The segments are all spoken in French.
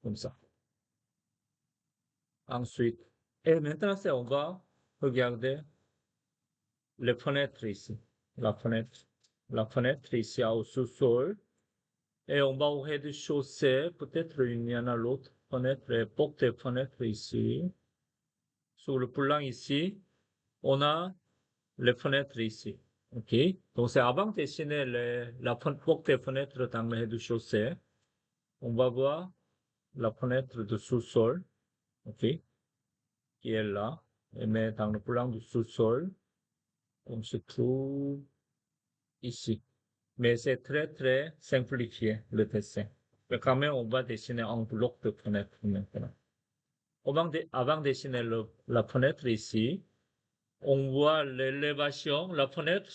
comme ça. Ensuite, et maintenant, on va regarder les fenêtres ici. La fenêtre ici au sous-sol. Et on va au rez-de-chaussée. Peut-être il y en a l'autre fenêtre et porte-fenêtre ici. Sur le plan ici, on a les fenêtres ici. OK? Donc, c'est avant de dessiner la porte-fenêtre dans le rez-de-chaussée. On va voir la fenêtre de sous-sol. OK? Qui est là. Mais dans le plan du sous-sol, on se trouve ici. Mais c'est très, très simplifié, le dessin. Mais quand même, on va dessiner un bloc de fenêtre maintenant. Avant de dessiner la fenêtre ici, on voit l'élévation, la fenêtre,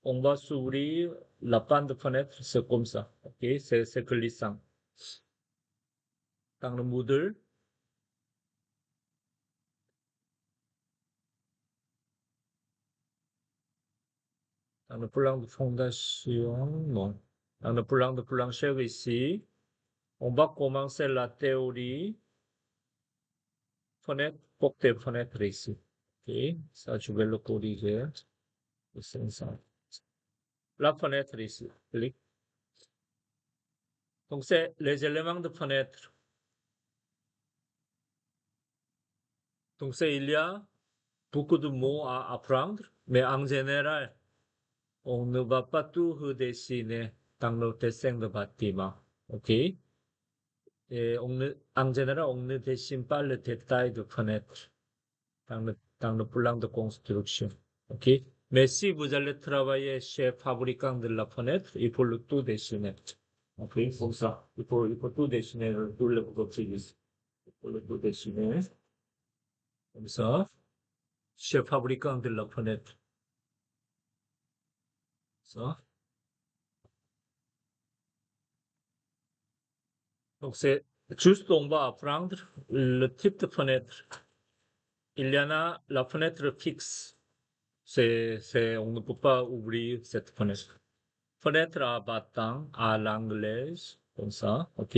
on va s'ouvrir la panne de fenêtre, c'est comme ça. OK? C'est glissant. Dans le module, dans le plan de fondation, non. Dans le plan de plancher ici, on va commencer la théorie fenêtre, porte-fenêtre ici. OK? Ça, je vais le corriger. C'est ça. La fenêtre ici. Clic. Donc, c'est les éléments de fenêtre. Donc, il y a beaucoup de mots à apprendre, mais en général, on ne va pas tout redessiner dans le dessin de bâtiment. OK? Et en général, on ne dessine pas le détail de fenêtre dans le plan de construction. OK? Mais si vous allez travailler chez fabricant de la fenêtre, il faut le tout dessiner. OK? Comme ça. Il faut tout dessiner, tout le produit. Il faut le tout dessiner. Comme ça. Chez fabricant de la fenêtre. Ça. Donc, c'est juste, on va apprendre le type de fenêtre. Il y en a la fenêtre fixe. On ne peut pas ouvrir cette fenêtre. Fenêtre à battant à l'anglaise, comme ça, OK?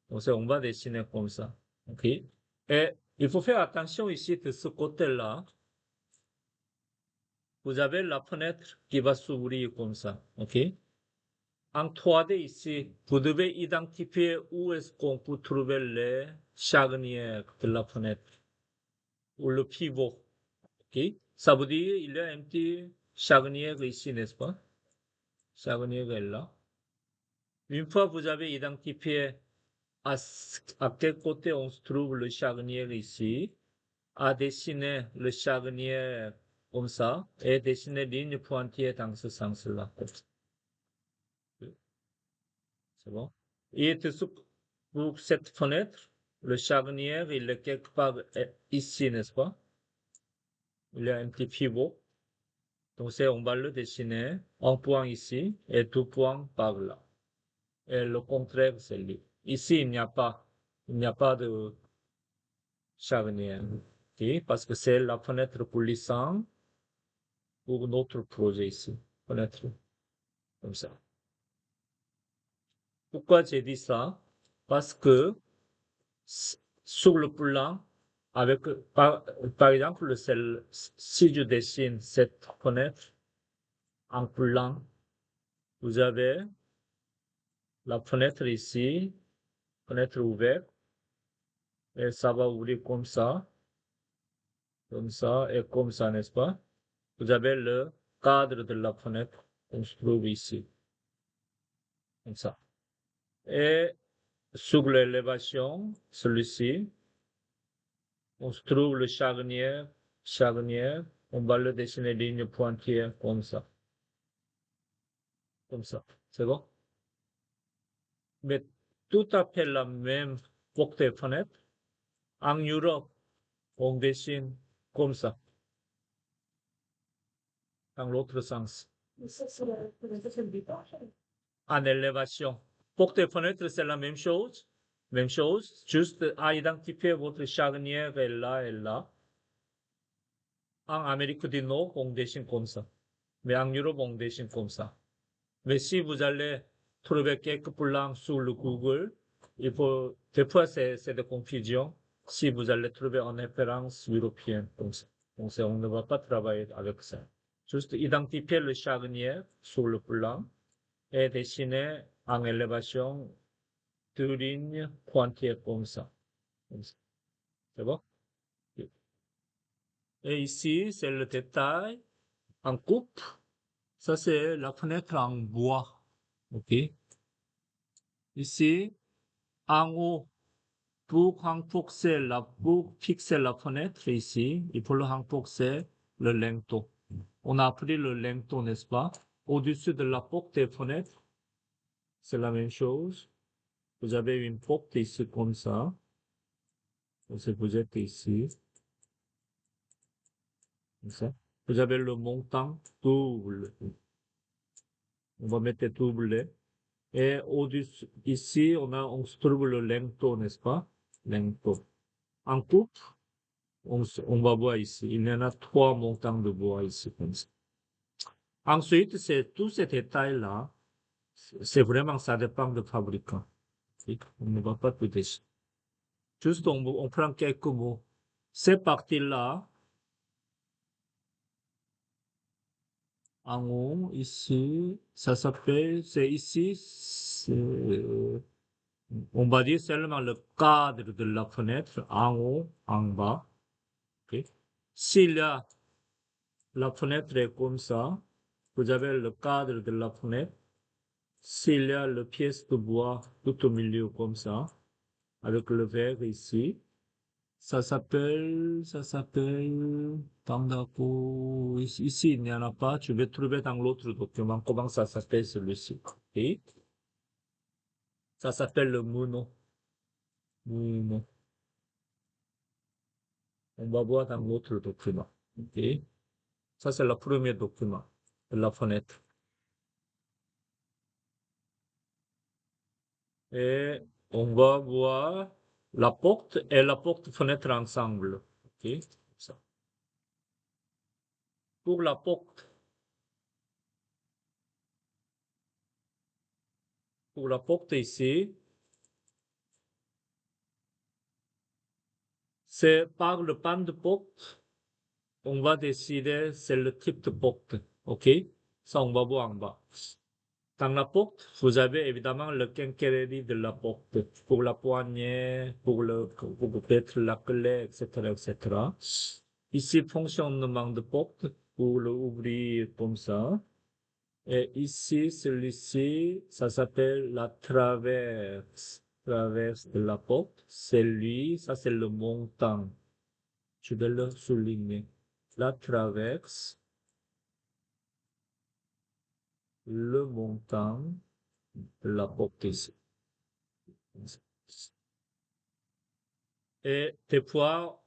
Donc, on va dessiner comme ça, OK? Et il faut faire attention ici de ce côté-là. Vous avez la fenêtre qui va s'ouvrir comme ça, OK? En 3D ici, vous devez identifier où est-ce qu'on peut trouver les charnières de la fenêtre ou le pivot, OK? Ça veut dire il y a un petit charnière ici, n'est-ce pas? Charnière est là. Une fois que vous avez identifié à quel côté on se trouve le charnière ici, à dessiner le charnière comme ça et dessiner ligne pointillée dans ce sens-là. C'est bon? Et pour cette fenêtre, le charnière, il est quelque part ici, n'est-ce pas? Il y a un petit pivot. Donc, on va le dessiner. Un point ici et 2 points par là. Et le contraire, c'est lui. Ici, il n'y a pas de charnière. Okay? Parce que c'est la fenêtre coulissante pour notre projet ici. Fenêtre comme ça. Pourquoi j'ai dit ça? Parce que sur le plan, par exemple, si je dessine cette fenêtre en plan, vous avez la fenêtre ici, fenêtre ouverte, et ça va ouvrir comme ça, et comme ça, n'est-ce pas? Vous avez le cadre de la fenêtre qu'on se trouve ici, comme ça. Et sur l'élévation, celui-ci, on se trouve le charnière, on va le dessiner ligne pointillée comme ça. Comme ça. C'est bon? Mais tout à fait la même porte-fenêtre. En Europe, on dessine comme ça. Dans l'autre sens. En élévation. Porte-fenêtre, c'est la même chose. Même chose. Juste à identifier votre charnière est là et là. En Amérique du Nord, on dessine comme ça. Mais en Europe, on dessine comme ça. Mais si vous allez trouver quelques plans sur le Google, des fois, c'est de confusion si vous allez trouver en référence européenne. Donc, on ne va pas travailler avec ça. Juste identifier le charnière sur le plan et dessiner en élévation deux lignes pointillées comme ça. C'est bon? Et ici, c'est le détail en coupe. Ça, c'est la fenêtre en bois. OK? Ici, en haut, pour fixer la fenêtre ici, il faut le renforcer le linteau. On a appris le linteau, n'est-ce pas? Au-dessus de la porte des fenêtres, c'est la même chose. Vous avez une porte ici comme ça. Vous êtes ici, comme ça. Vous avez le montant double. On va mettre double. Et au-dessus, ici, on se trouve le linteau, n'est-ce pas? Linteau. En coupe, on va voir ici. Il y en a trois montants de bois ici, comme ça. Ensuite, c'est tous ces détails-là, c'est vraiment, ça dépend du fabricant. On ne va pas tout décider. Juste, on prend quelques mots. Ces parties-là, en haut, ici, ça s'appelle, c'est ici, on va dire seulement le cadre de la fenêtre, en haut, en bas. Okay? S'il y a la fenêtre est comme ça, vous avez le cadre de la fenêtre. S'il y a le pièce de bois tout au milieu comme ça, avec le verre ici, ça s'appelle, Tandako. Ici, il n'y en a pas. Tu vais trouver dans l'autre document comment ça s'appelle celui-ci. Et ça s'appelle le mono. Mono. On va voir dans l'autre document. Ok. Ça, c'est le premier document de la fenêtre. Et on va voir la porte et la porte-fenêtre ensemble. Ok. Ça. Pour la porte ici, c'est par le pan de porte, on va décider c'est le type de porte. OK? Ça, on va voir en bas. Dans la porte, vous avez évidemment le quincaillerie de la porte pour la poignée, pour peut-être la clé, etc., etc. Ici, fonctionnement de porte pour l'ouvrir comme ça. Et ici, celui-ci, ça s'appelle la traverse. Traverse de la porte. C'est lui, ça c'est le montant. Je vais le souligner. La traverse, le montant de la porte ici. Et des fois,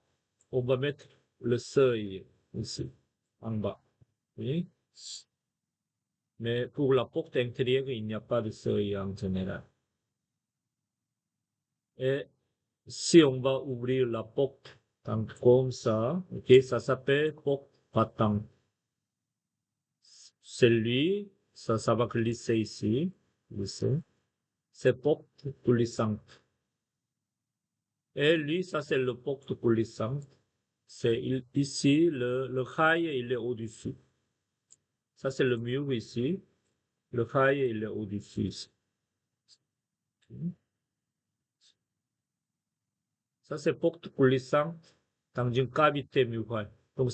on va mettre le seuil ici, en bas. Oui. Mais pour la porte intérieure, il n'y a pas de seuil en général. Et si on va ouvrir la porte comme ça, ok, ça s'appelle porte battant. Celui, ça va glisser ici, glisser. C'est porte coulissante. Et lui, ça c'est le porte coulissante. Ici, le rail, il est au-dessus. Ça c'est le mur ici. Le rail, il est au-dessus ici. Ça c'est porte coulissante dans une cavité murale. Donc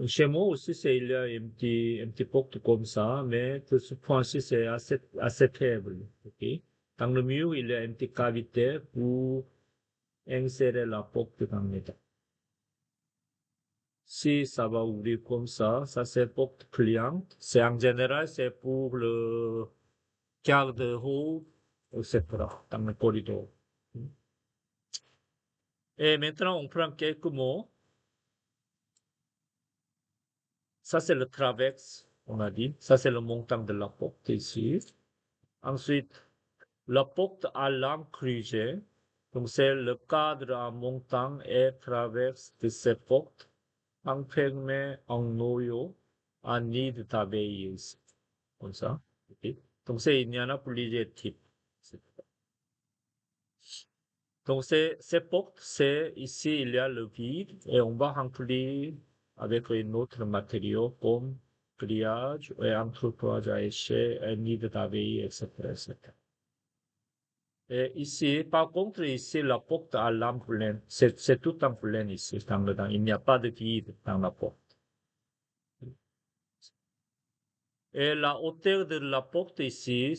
chez moi aussi, il y a un petit porte comme ça, mais de ce point-ci, c'est assez faible. Ok. Dans le mur, il y a une petite cavité pour insérer la porte dans le métal. Si ça va ouvrir comme ça c'est porte pliante. C'est en général, c'est pour le garde-robe, etc., dans le corridor. Et maintenant, on prend quelques mots. Ça, c'est le traverse, on a dit. Ça, c'est le montant de la porte ici. Ensuite, la porte à l'enclusier. Donc, c'est le cadre en montant et traverse de cette porte, enfermé en noyau, en nid d'abeilles. Comme ça. Ok. Donc, il y en a plusieurs types. Donc, ces portes, ici, il y a le vide et on va remplir avec un autre matériau comme grillage et entrepôt à échelle, un nid d'abeilles, etc., etc. Et ici, par contre, ici, la porte à lampe pleine, c'est tout en plein ici, dedans. Il n'y a pas de vide dans la porte. Et la hauteur de la porte ici,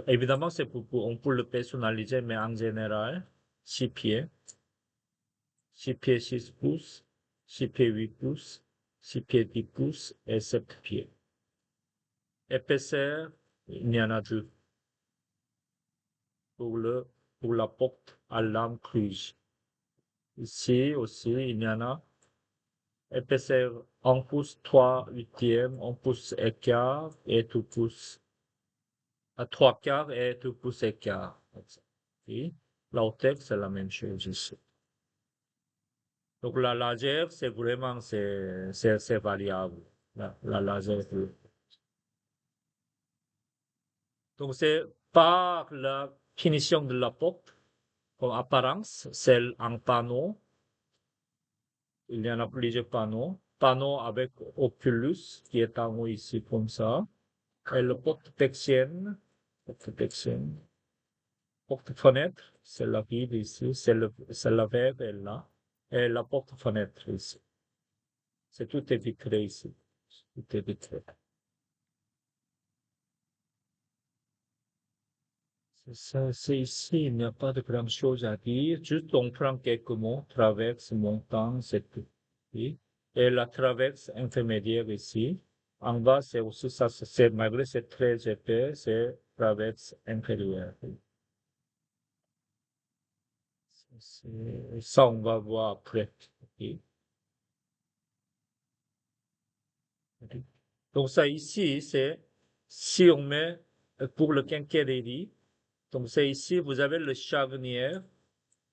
évidemment, on peut le personnaliser, mais en général, 6 pieds. 6 pieds 6 pouces, 6 pieds 8 pouces, 6 pieds 10 pouces et 7 pieds. Épaisseur, il y en a deux pour la porte à lame crue. Ici aussi, il y en a épaisseur 1 pouce 3 huitièmes, 1 pouce et quart et 2 pouces à 3 quarts et 2 pouces et quart. Et la hauteur, c'est la même chose ici. Donc la largeur, c'est vraiment, c'est variable. La largeur. Donc c'est par la finition de la porte, comme apparence, c'est un panneau. Il y en a plusieurs panneaux. Panneau avec Oculus qui est en haut ici comme ça. Et le porte-persienne, porte-fenêtre, c'est la vide ici, c'est la verre est là. Et la porte-fenêtre ici. Tout est vitré ici. Tout est vitré. C'est ici, il n'y a pas de grande chose à dire. Juste on prend quelques mots, traverse, montant, c'est tout. Oui. Et la traverse intermédiaire ici. En bas, c'est aussi ça, malgré c'est très épais, c'est traverse inférieure. Ça, on va voir après. Ok. Donc ça ici, c'est si on met pour le quincaillerie, donc c'est ici, vous avez le charnière,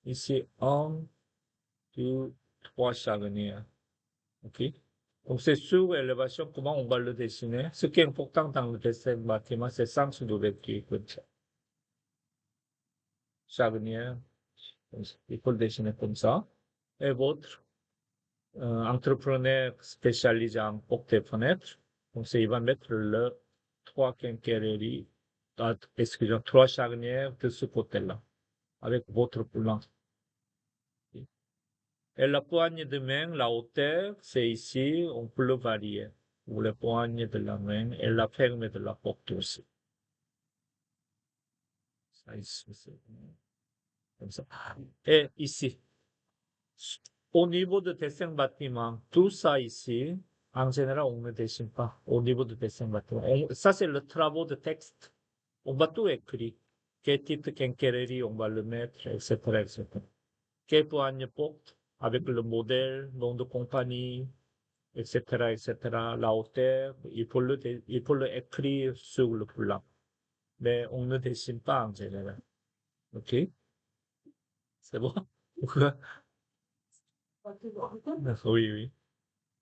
ici, un, deux, trois charnières. OK? Donc c'est sur élévation, comment on va le dessiner. Ce qui est important dans le dessin de bâtiment, c'est sens d'ouverture. Charnière, il faut le dessiner comme ça. Et votre entrepreneur spécialisé en porte et fenêtre, donc il va mettre le trois quincailleries, excusez-moi, trois charnières de ce côté-là, avec votre plan. Et la poignée de main, la hauteur, c'est ici, on peut le varier. Ou la poignée de la main et la ferme de la porte aussi. Ça, ici, c'est comme ça. Et ici, au niveau de dessin bâtiment, tout ça ici, en général, on ne dessine pas au niveau de dessin bâtiment. Ça, c'est le travail de texte. On va tout écrire. Quel type de quincaillerie on va le mettre, etc., etc. Quelle poignée porte avec le modèle, nom de compagnie, etc., etc., la hauteur, il faut le écrire sur le plan. Mais on ne dessine pas en général. OK? C'est bon? Oui, oui,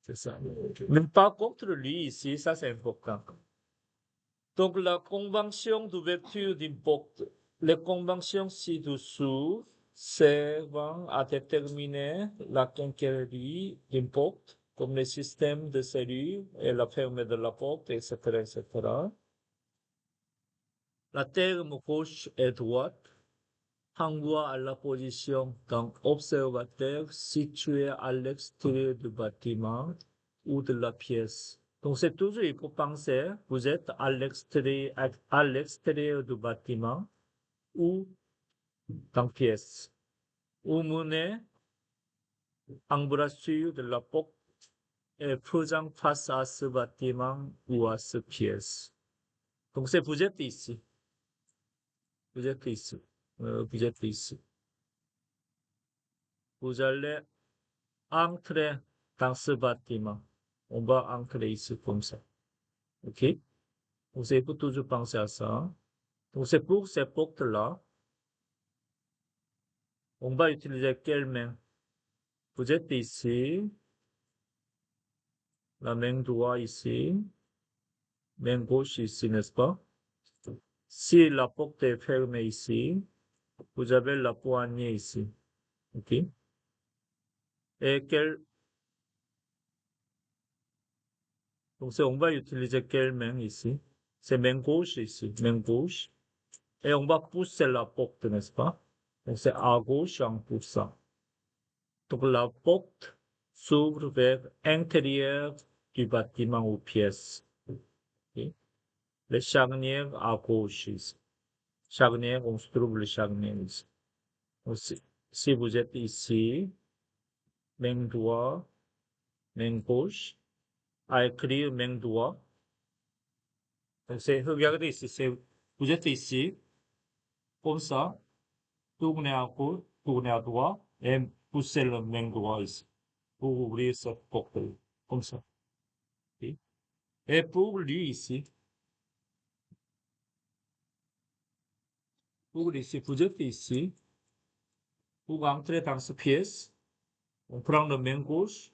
c'est ça. Mais par contre, lui, ici, ça c'est important. Donc, la convention d'ouverture d'une porte, les conventions ci-dessous servent à déterminer la quincaillerie d'une porte, comme le système de serrure et la ferme de la porte, etc., etc. La terme gauche et droite renvoie à la position d'un observateur situé à l'extérieur du bâtiment ou de la pièce. Donc c'est toujours, il faut penser, vous êtes à l'extérieur du bâtiment ou dans la pièce. Vous menez embrasure de la porte et faisant face à ce bâtiment ou à cette pièce. Donc c'est vous êtes ici. Vous êtes ici. Vous êtes ici. Vous allez entrer dans ce bâtiment. On va entrer ici comme ça. OK? Vous avez toujours penser à ça. Donc, c'est pour ces portes-là. On va utiliser quelle main? Vous êtes ici. La main droite ici. Main gauche ici, n'est-ce pas? Si la porte est fermée ici, vous avez la poignée ici. OK? Et donc on va utiliser quelle main ici? C'est main gauche ici, main gauche. Et on va pousser la porte, n'est-ce pas? Donc c'est à gauche en poussant. Donc la porte s'ouvre vers l'intérieur du bâtiment ou pièce. OK? Le charnière à gauche ici. Charnière, on se trouve le charnière ici. Donc, si vous êtes ici, main droite, main gauche, à écrire main droite. Donc regardez ici, vous êtes ici, comme ça, tournez à gauche, tournez à droite, et poussez le main droit ici, pour ouvrir cette porte, comme ça. OK? Et pour lui ici, pour ici, vous êtes ici, pour entrer dans cette pièce, on prend le main gauche,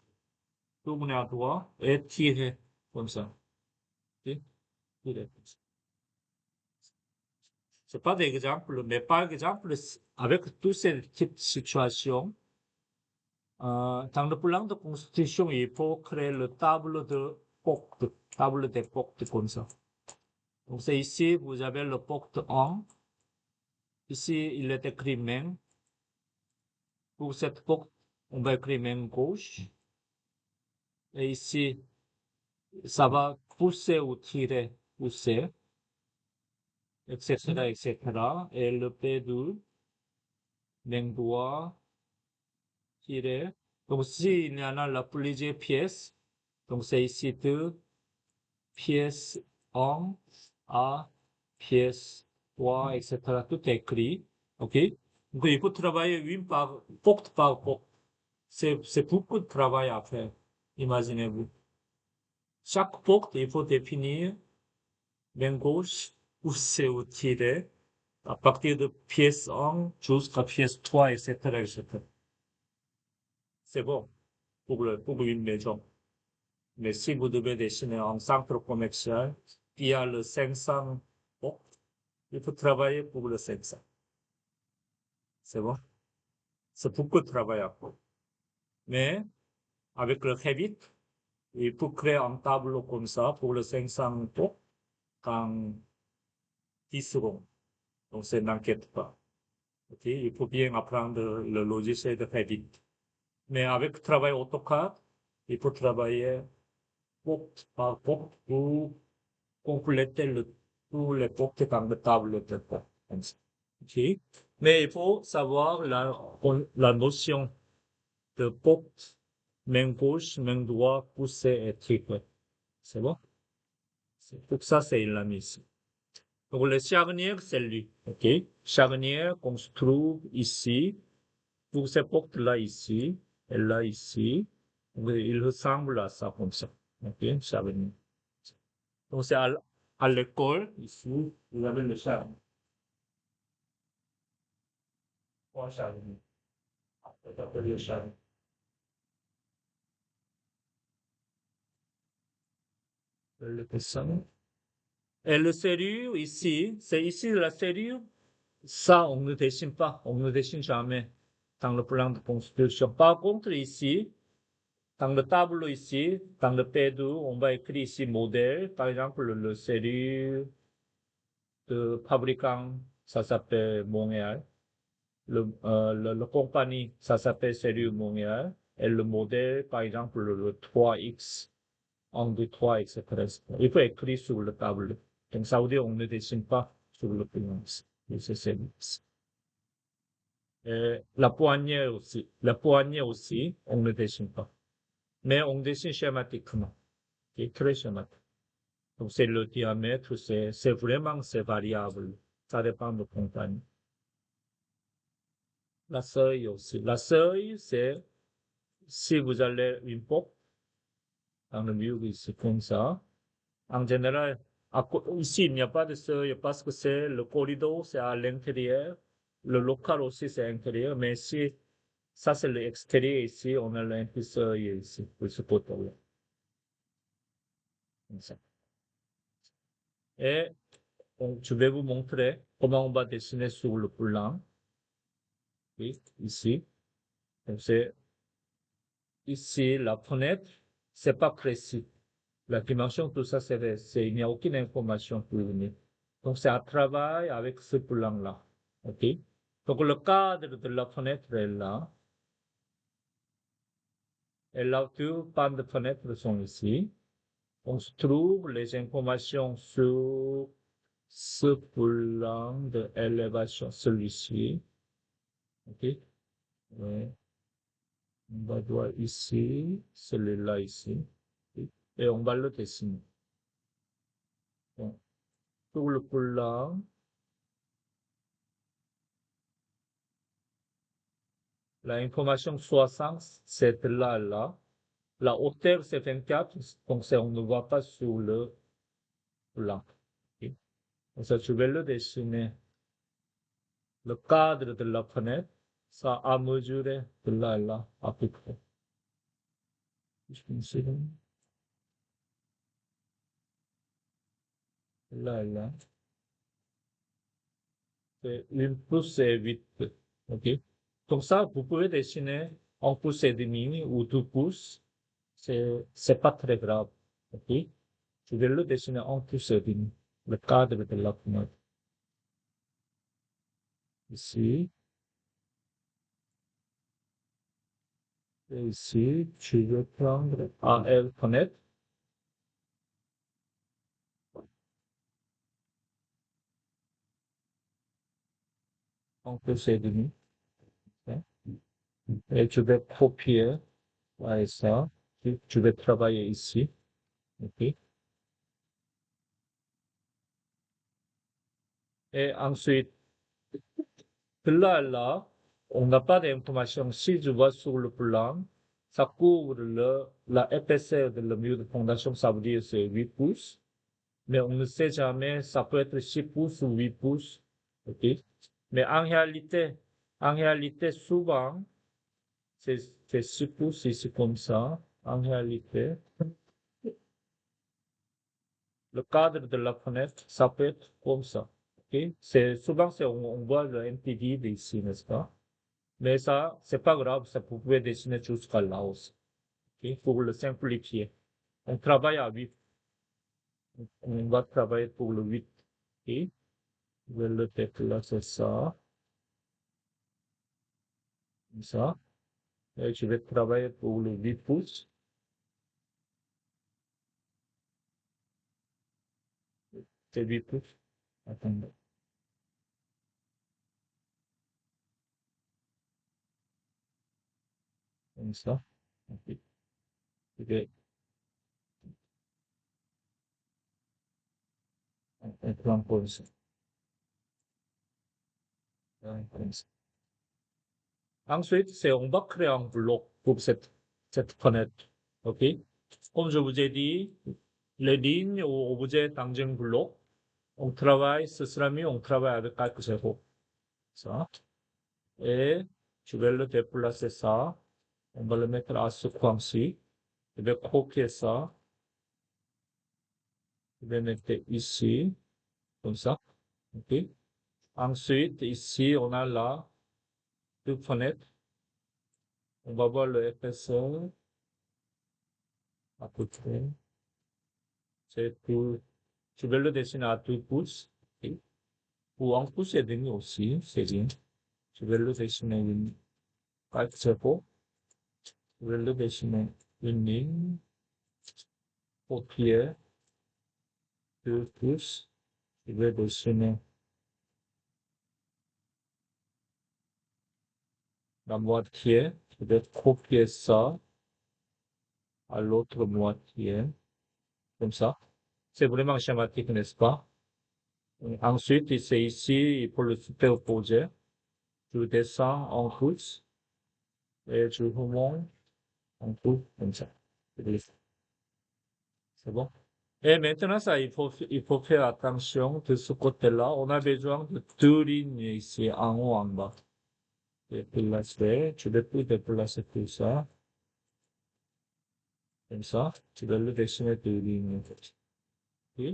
tournez à droite, et tirez, comme ça. OK? Tirez comme ça. C'est pas d'exemple, mais par exemple, avec toutes ces types de situations, dans le plan de constitution, il faut créer le tableau de porte, table des portes comme ça. Donc c'est ici, vous avez le porte 1. Ici, il est écrit main. Pour cette porte, on va écrire main gauche. Et ici, ça va pousser ou tirer, pousser, etc., etc. Et le P2, main droite, tirer. Donc, s'il y en a la plusieurs pièces, donc c'est ici 2, pièce 1, A, pièce 3, etc. Tout est écrit. OK? Donc, il faut travailler une par porte. C'est beaucoup de travail à faire. Imaginez-vous. Chaque porte, il faut définir main gauche où c'est utilisé à partir de pièce 1 jusqu'à pièce 3, etc., etc. C'est bon pour une maison. Mais si vous devez dessiner un centre commercial qui a le 500 portes, il faut travailler pour le 500. C'est bon? C'est beaucoup de travail à faire. Mais avec le Revit, il faut créer un tableau comme ça pour le 500 portes en 10 secondes. Donc, ça n'inquiète pas. OK? Il faut bien apprendre le logiciel de Revit. Mais avec le travail AutoCAD, il faut travailler porte par porte pour compléter tous les portes dans le tableau de porte. OK? Mais il faut savoir la notion de porte, main gauche, main droite, pousser et tirer. C'est bon? Pour ça, c'est la mission. Donc, le charnière, c'est lui. OK? Charnière qu'on se trouve ici. Pour ces portes-là ici, et là ici. Il ressemble à ça comme ça. OK? Charnière. Donc, c'est à l'école, ici, vous avez le charnière. Trois charnières. Ça s'appelle le charnière. Le dessin. Et le serrure ici, c'est ici la serrure. Ça, on ne dessine pas, on ne dessine jamais dans le plan de construction. Par contre, ici, dans le tableau ici, dans le P2, on va écrire ici modèle. Par exemple, le serrure de fabricant, ça s'appelle Montréal. Le compagnie, ça s'appelle Serrure Montréal. Et le modèle, par exemple, le 3X, 1, 2, 3, etc. Il faut écrire sur le tableau. Donc, ça veut dire qu'on ne dessine pas sur le plan. La poignée aussi. La poignée aussi, on ne dessine pas. Mais on dessine schématiquement. C'est très schématique. Donc, c'est le diamètre, c'est vraiment, c'est variable. Ça dépend de compagnie. La seuil aussi. La seuil, c'est si vous allez une porte dans le mur ici, comme ça. En général, ici, il n'y a pas de seuil parce que c'est le corridor, c'est à l'intérieur. Le local aussi, c'est à l'intérieur. Mais si ça, c'est l'extérieur ici, on a un petit seuil ici, pour ce côté-là. Comme ça. Et je vais vous montrer comment on va dessiner sur le plan. Oui, ici. Donc, c'est ici, la fenêtre, c'est pas précis. La dimension, tout ça, il n'y a aucune information pour venir. Donc, c'est un travail avec ce plan-là. OK? Donc, le cadre de la fenêtre est là. Et là, deux pans de fenêtre sont ici. On se trouve les informations sur ce plan d'élévation, celui-ci. OK? Ouais. On va voir ici, celui-là ici. Et on va le dessiner. Donc, sur le plan, l'information 60, c'est là. La hauteur, c'est 24, donc on ne voit pas sur le plan. Ok. Donc ça, je vais le dessiner. Le cadre de la fenêtre, ça a mesuré de là, à peu près. Juste une seconde. Là. C'est une pouce et 8. OK? Comme ça, vous pouvez dessiner un pouce et demi ou 2 pouces. C'est pas très grave. OK? Je vais le dessiner en pouce et demi. Le cadre de la fenêtre. Ici. Et ici, je vais prendre AL fenêtre. En pouce et demi. OK? Et je vais copier ça. Je vais travailler ici. OK? Et ensuite, de là, on n'a pas d'information. Si je vois sur le plan, ça couvre la épaisseur de le mur de fondation, ça veut dire c'est 8 pouces. Mais on ne sait jamais, ça peut être 6 pouces ou 8 pouces. OK? Mais en réalité, souvent, c'est 6 pouces ici comme ça. En réalité, le cadre de la fenêtre, ça peut être comme ça. OK? Souvent, on voit le NPD ici, n'est-ce pas? Mais ça, c'est pas grave, ça vous pouvez dessiner jusqu'à là aussi. Ok. Pour le simplifier. On travaille à 8. On va travailler pour le 8. Ok. Je vais le déplacer ça, comme ça. Et je vais travailler pour le 8 pouces. C'est 8 pouces. Attendez. Comme ça. Ok. Je vais prendre comme ça. Comme ça. Ensuite, on va créer un bloc pour cette fenêtre. OK? Comme je vous ai dit, les lignes ou objets tangent bloc. On travaille, ce sera mieux, on travaille avec quelques zéros. Ça. Et je vais le déplacer ça. On va le mettre à ce coin-ci. Je vais copier ça. Je vais mettre ici, comme ça. OK? Ensuite, ici, on a là deux fenêtres. On va voir l'épaisseur à peu près. C'est tout. Je vais le dessiner à 2 pouces. OK? Ou 1 pouce et demi aussi, c'est bien. Je vais le dessiner une 4 zéros. Je vais le dessiner une ligne. Copier. 2 pouces. Je vais dessiner la moitié. Je vais copier ça à l'autre moitié. Comme ça. C'est vraiment schématique, n'est-ce pas? Et ensuite, c'est ici, il faut le superposer. Je descends en pouces et je remonte en pouces comme ça. C'est bon? Et maintenant, ça, il faut faire attention de ce côté-là. On a besoin de deux lignes ici, en haut, en bas. Déplacer. Tu vais tout déplacer tout ça. Comme ça. Tu vas le dessiner deux lignes. Ok.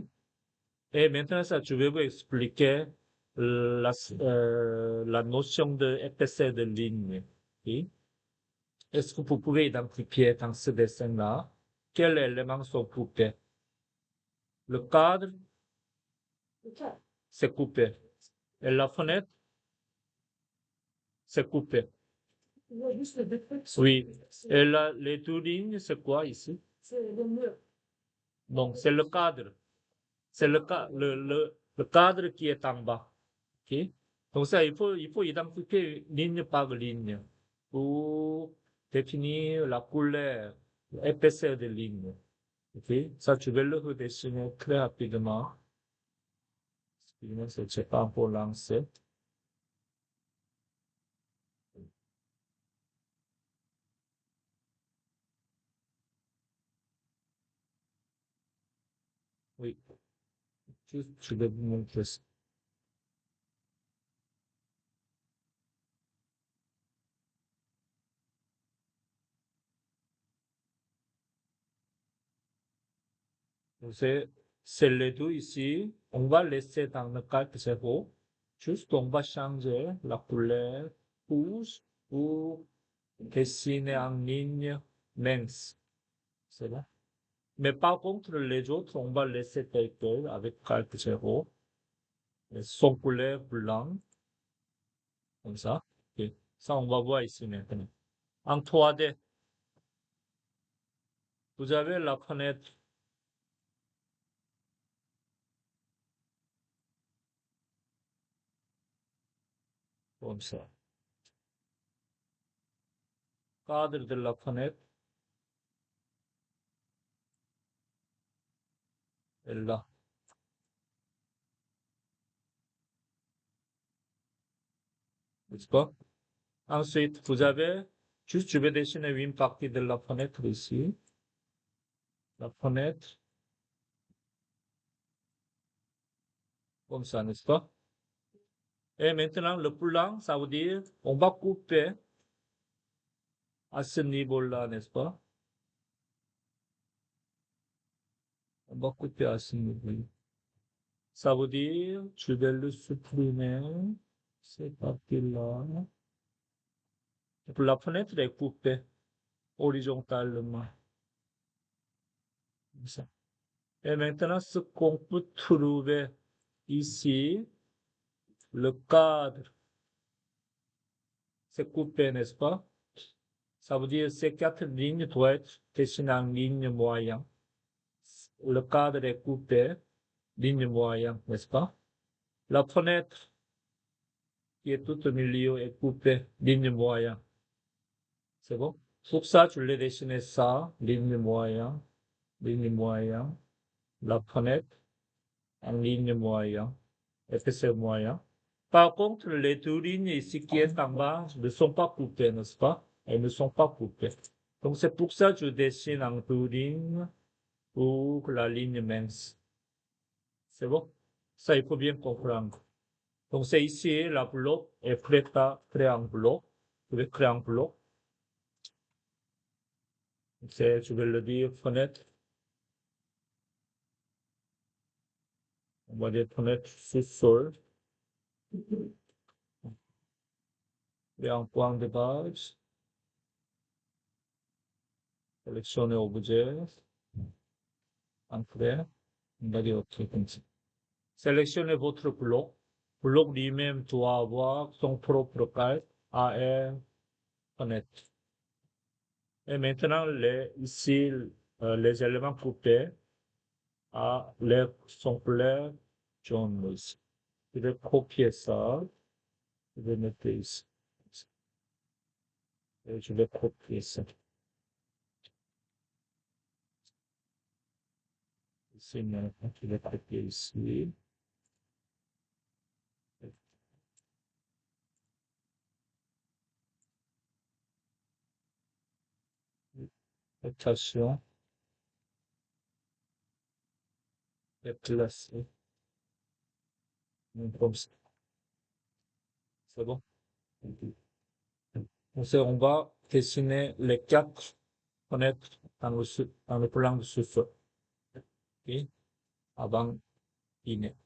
Et maintenant, ça, je vais vous expliquer la notion de épaisseur de ligne. Ok? Est-ce que vous pouvez identifier dans ce dessin-là quels éléments sont coupés? Le cadre, c'est coupé. Et la fenêtre, c'est coupé. Oui. Et là, les deux lignes, c'est quoi ici? Donc, c'est le cadre. C'est le cadre qui est en bas. Ok? Donc, ça, il faut identifier ligne par ligne pour définir la couleur, l'épaisseur des lignes. Ok? Ça, je vais le redessiner très rapidement. Excusez-moi, c'est pas pour lancer. Oui. Juste, je vais vous montrer ça. Donc, c'est les deux ici. On va laisser dans le calque zéro. Juste, on va changer la couleur rouge pour dessiner en ligne mince. C'est là. Mais par contre, les autres, on va laisser tel quel avec calque zéro. Sans couleur blanc. Comme ça. Ok. Ça, on va voir ici maintenant. En 3D, vous avez la fenêtre comme ça. Cadre de la fenêtre est là. N'est-ce pas? Ensuite, vous avez, juste je vais dessiner une partie de la fenêtre ici. La fenêtre, comme ça, n'est-ce pas? Et maintenant, le plan, ça veut dire, on va couper à ce niveau-là, n'est-ce pas? On va couper à ce niveau-là. Ça veut dire, je vais le supprimer, cette partie-là. La fenêtre est coupée horizontalement. Comme ça. Et maintenant, ce qu'on peut trouver ici, le cadre, c'est coupé, n'est-ce pas? Ça veut dire que ces quatre lignes doivent être dessinées en ligne moyenne. Le cadre est coupé, ligne moyenne, n'est-ce pas? La fenêtre qui est tout au milieu est coupée, ligne moyenne. C'est bon? Pour ça, je l'ai dessiné ça, ligne moyenne, ligne moyenne. La fenêtre en ligne moyenne, épaisseur moyen. Par contre, les deux lignes ici qui est en bas ne sont pas coupées, n'est-ce pas? Elles ne sont pas coupées. Donc, c'est pour ça que je dessine en deux lignes pour la ligne mince. C'est bon? Ça, il faut bien comprendre. Donc, c'est ici, la bloc est prêt en bloc. Je vais créer un bloc. Je vais le dire fenêtre. On va dire fenêtre sous-sol. Et un point de base. Sélectionner objet. Entrée. On va dire OK comme ça. Sélectionnez votre bloc. Le bloc lui-même doit avoir son propre calque AR fenêtre. Et maintenant, ici, les éléments coupés sont clairs jaune ici. Je vais copier ça. Je vais mettre ici. Et je vais copier ça. Ici, maintenant, je vais copier ici. Attention. Et placer. Comme ça. C'est bon? On va dessiner les quatre fenêtres dans le plan de sous-sol. OK? Avant dîner.